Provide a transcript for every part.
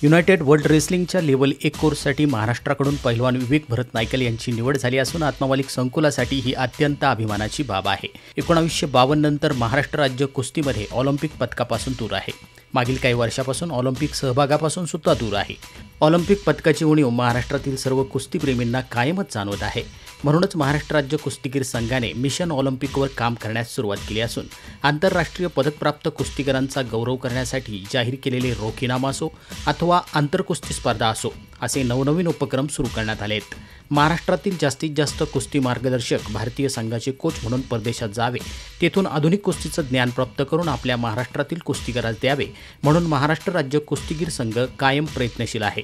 United world रेसलिंगच्या level 1 कोर्ससाठी महाराष्ट्राकडून पैलवान विवेक भरत नायकल यांची निवड झाली असून आत्ममालिक संकुलासाठी ही अत्यंत अभिमानाची बाब आहे। 1952 नंतर महाराष्ट्र राज्य कुस्तीमध्ये ऑलिम्पिक पदकापासून दूर आहे। मागील काही वर्षापासून ऑलिम्पिक सहभागापासून सुद्धा दूर आहे। ऑलिम्पिक पदकाची उणीव महाराष्ट्रातील सर्व कुस्तीप्रेमींना कायमच जाणवत आहे। म्हणूनच महाराष्ट्र राज्य कुस्तीगीर संघाने मिशन ऑलिम्पिकवर काम करण्यास सुरुवात केली असून आंतरराष्ट्रीय पदकप्राप्त कुस्तीगीरांचा गौरव करण्यासाठी जाहीर केलेले रोख इनाम असो अथवा आंतरकुस्ती स्पर्धा असो असे नवनवीन उपक्रम सुरू करण्यात आले आहेत। महाराष्ट्रातील जास्तीत जास्त कुस्ती मार्गदर्शक भारतीय संघाचे कोच म्हणून परदेशात जावे, तेथून आधुनिक कुस्तीचं ज्ञान प्राप्त करून आपल्या महाराष्ट्रातील कुस्तीगीरास द्यावे म्हणून महाराष्ट्र राज्य कुस्तीगीर संघ कायम प्रयत्नशील आहे।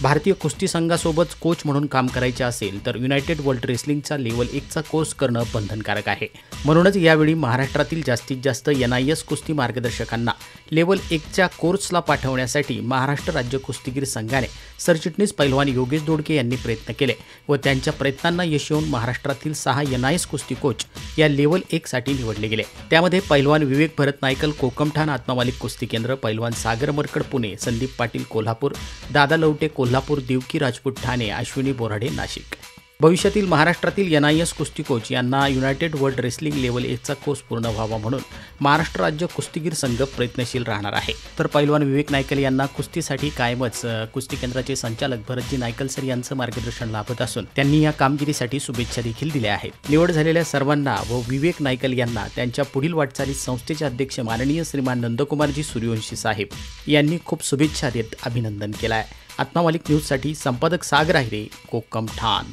भारतीय कुस्ती संघासोबत कोच म्हणून काम करायचे असेल तर युनायटेड वर्ल्ड रेसलिंगचा लेव्हल 1चा कोर्स करणं बंधनकारक आहे। म्हणूनच यावेळी महाराष्ट्रातील जास्तीत जास्त NIS कुस्ती मार्गदर्शकांना लेव्हल 1च्या कोर्सला पाठवण्यासाठी महाराष्ट्र राज्य कुस्तीगीर संघाने सरचिटणीस पैलवान योगेश दोडके यांनी प्रयत्न केले व त्यांच्या प्रयत्नांना यश येऊन महाराष्ट्रातील 6 NIS कुस्ती कोच या लेव्हल 1साठी निवडले गेले। त्यामध्ये पैलवान विवेक भरत नायकल कोकमठाण आत्ममालिक कुस्ती केंद्र, पैलवान सागर मरकड पुणे, संदीप पाटील कोल्हापूर, दादा लवटे कोल्हापूर, देवकी राजपूत ठाणे, अश्विनी बोराडे नाशिक। भविष्यातील महाराष्ट्रातील NIS कुस्ती कोच यांना युनायटेड वर्ल्ड रेसलिंग लेव्हल 1चा कोर्स पूर्ण व्हावा म्हणून महाराष्ट्र राज्य कुस्तीगीर संघ प्रयत्नशील राहणार आहे। तर पैलवान विवेक नायकल यांना कुस्तीसाठी कायमच कुस्ती केंद्राचे संचालक भरतजी नायकल सर यांचं मार्गदर्शन लाभत असून त्यांनी या कामगिरीसाठी शुभेच्छा देखील दिल्या आहेत। निवड झालेल्या सर्वांना व विवेक नायकल यांना त्यांच्या पुढील वाटचालीत संस्थेचे अध्यक्ष माननीय श्रीमान नंदकुमारजी सूर्यवंशी साहेब यांनी खूप शुभेच्छा देत अभिनंदन केलं आहे। आत्ममालिक न्यूजसाठी संपादक सागर आहिरे, कोकमठाण।